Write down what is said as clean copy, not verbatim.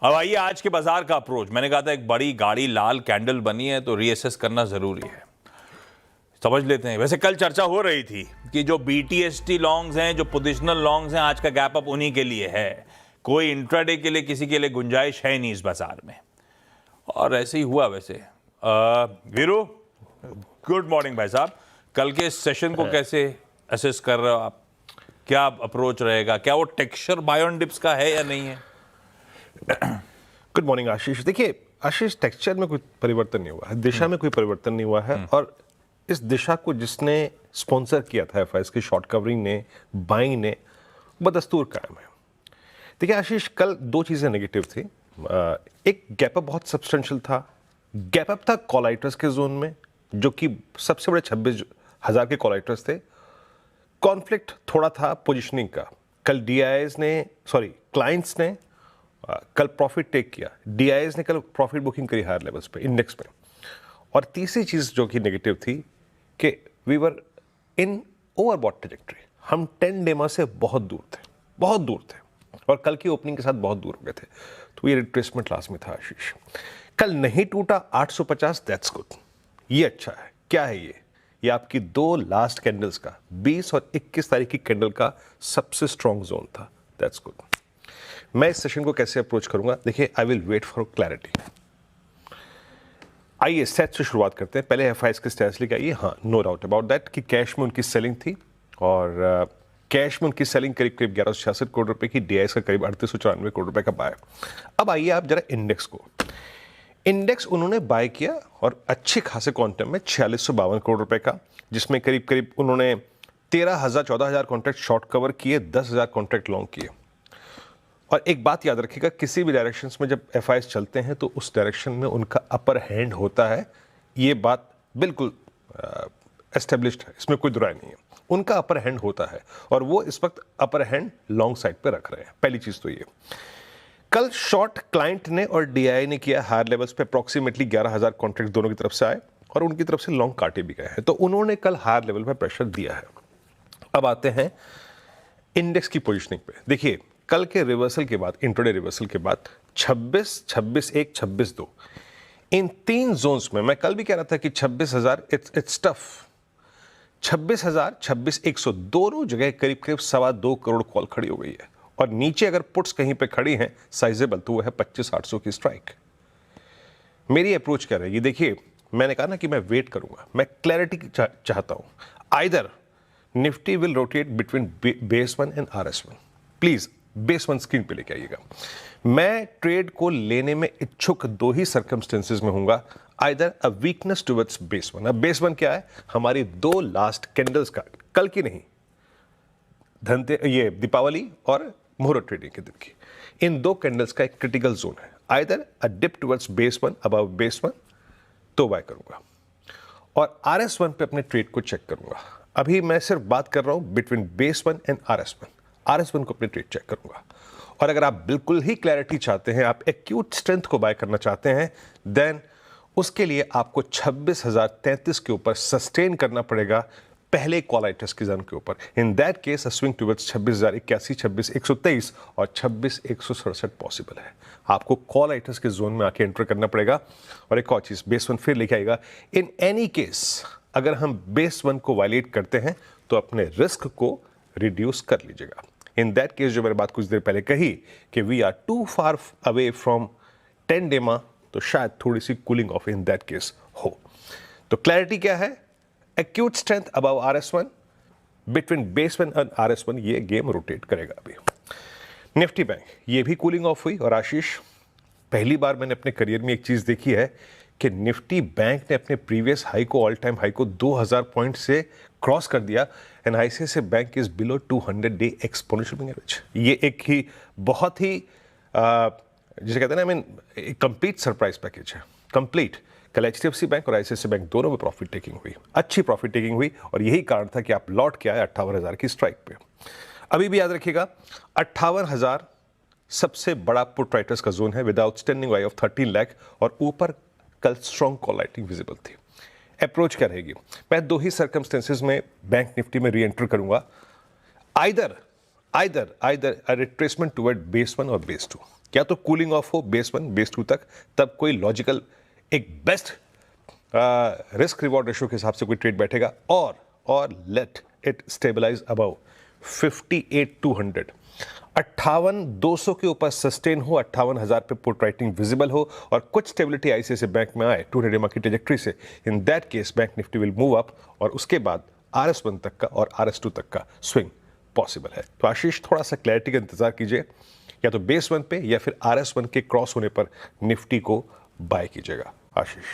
अब आइए आज के बाजार का अप्रोच। मैंने कहा था एक बड़ी गाड़ी लाल कैंडल बनी है तो रीअसेस करना जरूरी है। समझ लेते हैं। वैसे कल चर्चा हो रही थी कि जो BTST लॉन्ग्स हैं, जो पोजिशनल लॉन्ग्स हैं, आज का गैप अप उन्हीं के लिए है। कोई इंट्राडे के लिए किसी के लिए गुंजाइश है नहीं इस बाजार में, और ऐसे ही हुआ। वैसे वीरू, गुड मॉर्निंग भाई साहब। कल के सेशन को कैसे असेस कर रहे हो आप? क्या अप्रोच रहेगा? क्या वो टेक्सचर बाय ऑन डिप्स का है या नहीं है? गुड मॉर्निंग आशीष। देखिए आशीष, टेक्सचर में कोई परिवर्तन नहीं हुआ है, दिशा में कोई परिवर्तन नहीं हुआ है, और इस दिशा को जिसने स्पॉन्सर किया था एफआईएस की शॉर्ट कवरिंग ने, बाइंग ने, बदस्तूर कायम है। देखिए आशीष, कल दो चीज़ें नेगेटिव थी। एक गैप अप बहुत सब्सटेंशियल था। गैप अप था कॉलाइटर्स के जोन में, जो कि सबसे बड़े 26,000 के कॉलाइटर्स थे। कॉन्फ्लिक्ट थोड़ा था पोजिशनिंग का। कल क्लाइंट्स ने कल प्रॉफिट टेक किया, डीआईएस ने कल प्रॉफिट बुकिंग करी हायर लेवल्स पे, इंडेक्स पे। और तीसरी चीज जो कि नेगेटिव थी कि we were in overbought trajectory. हम 10 डेमा से बहुत दूर थे, और कल की ओपनिंग के साथ बहुत दूर हो गए थे, तो ये रिट्रेसमेंट लाजमी था आशीष। कल नहीं टूटा 850, दैट्स गुड, ये अच्छा है। क्या है ये आपकी दो लास्ट कैंडल्स का 20 और 21 तारीख की कैंडल का सबसे स्ट्रॉन्ग जोन था, दैट्स गुड। मैं इस सेशन को कैसे अप्रोच करूंगा? देखिए, I will wait for clarity. आइए स्टैट्स से शुरुआत करते हैं। पहले एफआईएस के स्टैट्स लेके आइए। हाँ, नो डाउट अबाउट दैट कि कैश में उनकी सेलिंग थी, और कैश में उनकी सेलिंग करीब 1166 करोड़ रुपए की, डीआईएस का करीब 3894 करोड़ रुपए का बाय। अब आइए आप जरा इंडेक्स उन्होंने बाय किया, और अच्छे खासे क्वांटम में 4652 करोड़ रुपए का, जिसमें करीब उन्होंने 14,000 कॉन्ट्रैक्ट शॉर्ट कवर किए, 10,000 कॉन्ट्रैक्ट लॉन्ग किए। और एक बात याद रखिएगा, किसी भी डायरेक्शंस में जब एफआईएस चलते हैं तो उस डायरेक्शन में उनका अपर हैंड होता है। ये बात बिल्कुल एस्टेब्लिश्ड है, इसमें कोई दुराय नहीं है। उनका अपर हैंड होता है, और वो इस वक्त अपर हैंड लॉन्ग साइड पे रख रहे हैं। पहली चीज तो ये। कल शॉर्ट क्लाइंट ने और डीआई ने किया हायर लेवल्स पे, अप्रॉक्सीमेटली 11,000 कॉन्ट्रैक्ट दोनों की तरफ से आए, और उनकी तरफ से लॉन्ग काटे भी गए हैं, तो उन्होंने कल हायर लेवल पे प्रेशर दिया है। अब आते हैं इंडेक्स की पोजिशनिंग पे। देखिए, कल के रिवर्सल के बाद, इंट्राडे रिवर्सल के बाद 26, 26.1, 26.2, इन तीन जोन्स में मैं कल भी कह रहा था कि 26,000 इट्स टफ। 26,000, 26,100 दोनों जगह करीब 2.25 करोड़ कॉल खड़ी हो गई है, और नीचे अगर पुट्स कहीं पे खड़ी हैं साइजेबल, तो वो है 25,800 की स्ट्राइक। मेरी अप्रोच क्या रहेगी? देखिए, मैंने कहा ना कि मैं वेट करूंगा, मैं क्लैरिटी चाहता हूं। Either Nifty will rotate between base 1 and RS1। Please base 1 screen पे लेके आइएगा। मैं ट्रेड को लेने में इच्छुक दो ही सर्कमस्टेंसेस में हूंगा, either a weakness towards base 1। अब बेस 1 क्या है? हमारी दो लास्ट कैंडल्स का, कल की नहीं, ये दीपावली और मुहूर्त ट्रेडिंग के दिन की, इन दो कैंडल्स का एक क्रिटिकल जोन है। Either a dip towards base 1, above base 1, तो बाय करूंगा, और RS1 पे अपने ट्रेड को चेक करूंगा। अभी मैं सिर्फ बात कर रहा हूं बिटवीन बेस 1 एंड RS1 को अपने ट्रेड चेक करूंगा। और अगर आप बिल्कुल ही क्लैरिटी चाहते हैं, आप एक्यूट स्ट्रेंथ को बाय करना चाहते हैं, देन उसके लिए आपको 26,033 के ऊपर सस्टेन करना पड़ेगा, पहले कॉलाइटर्स की जोन के ऊपर। इन that case a swing towards 26,081, 26,123 और 26,167 पॉसिबल है। आपको कॉलाइटर्स के जोन में आके एंटर करना पड़ेगा। और एक और चीज, बेस 1 फिर लेके आएगा। इन एनी केस अगर हम बेस 1 को वायलेट करते हैं तो अपने रिस्क को रिड्यूस कर लीजिएगा। इन दैट केस, जो मैंने बात कुछ देर पहले कही कि we are too far away from 10 DEMA, तो शायद थोड़ी सी cooling off in that case हो। तो क्लैरिटी क्या है? Acute strength above RS1, between base 1 and RS1, ये गेम रोटेट करेगा। अभी निफ्टी बैंक, ये भी कूलिंग ऑफ हुई। और आशीष, पहली बार मैंने अपने करियर में एक चीज देखी है कि निफ्टी बैंक ने अपने प्रीवियस हाई को, ऑल टाइम हाई को 2000 पॉइंट से क्रॉस कर दिया, and ICICI bank is below 200 day exponential moving average. ये एक ही बहुत ही जिसे कहते हैं ना, कंप्लीट सरप्राइज पैकेज है, कंप्लीट। कल HDFC बैंक और ICICI बैंक दोनों में प्रॉफिट टेकिंग हुई, अच्छी प्रॉफिट टेकिंग हुई, और यही कारण था कि आप लौट के आए 58,000 की स्ट्राइक पे। अभी भी याद रखिएगा, 58,000 सबसे बड़ा पुट राइटर्स का जोन है, with outstanding OI of 13 lakh, और ऊपर कल स्ट्रॉन्ग कॉल राइटिंग विजिबल थी। अप्रोच क्या रहेगी? मैं दो ही सर्कमस्टेंसेस में बैंक निफ्टी में री एंटर करूंगा, either a retracement toward base 1 और बेस 2। क्या तो कूलिंग ऑफ हो बेस 1 बेस 2 तक, तब कोई लॉजिकल एक बेस्ट रिस्क रिवॉर्ड रेशियो के हिसाब से कोई ट्रेड बैठेगा, और लेट इट स्टेबलाइज अबव 58,200, 58,200 के ऊपर सस्टेन हो, 58,000 पे पुट राइटिंग विजिबल हो और कुछ स्टेबिलिटी आईसीआईसीआई बैंक में आए 200 EMA की ट्रेजेक्ट्री से, इन that case bank Nifty will move up और उसके बाद RS1 तक का और RS2 तक का स्विंग पॉसिबल है। तो आशीष, थोड़ा सा क्लैरिटी का इंतजार कीजिए, या तो बेस 1 पे या फिर RS1 के क्रॉस होने पर निफ्टी को बाय कीजिएगा। आशीष।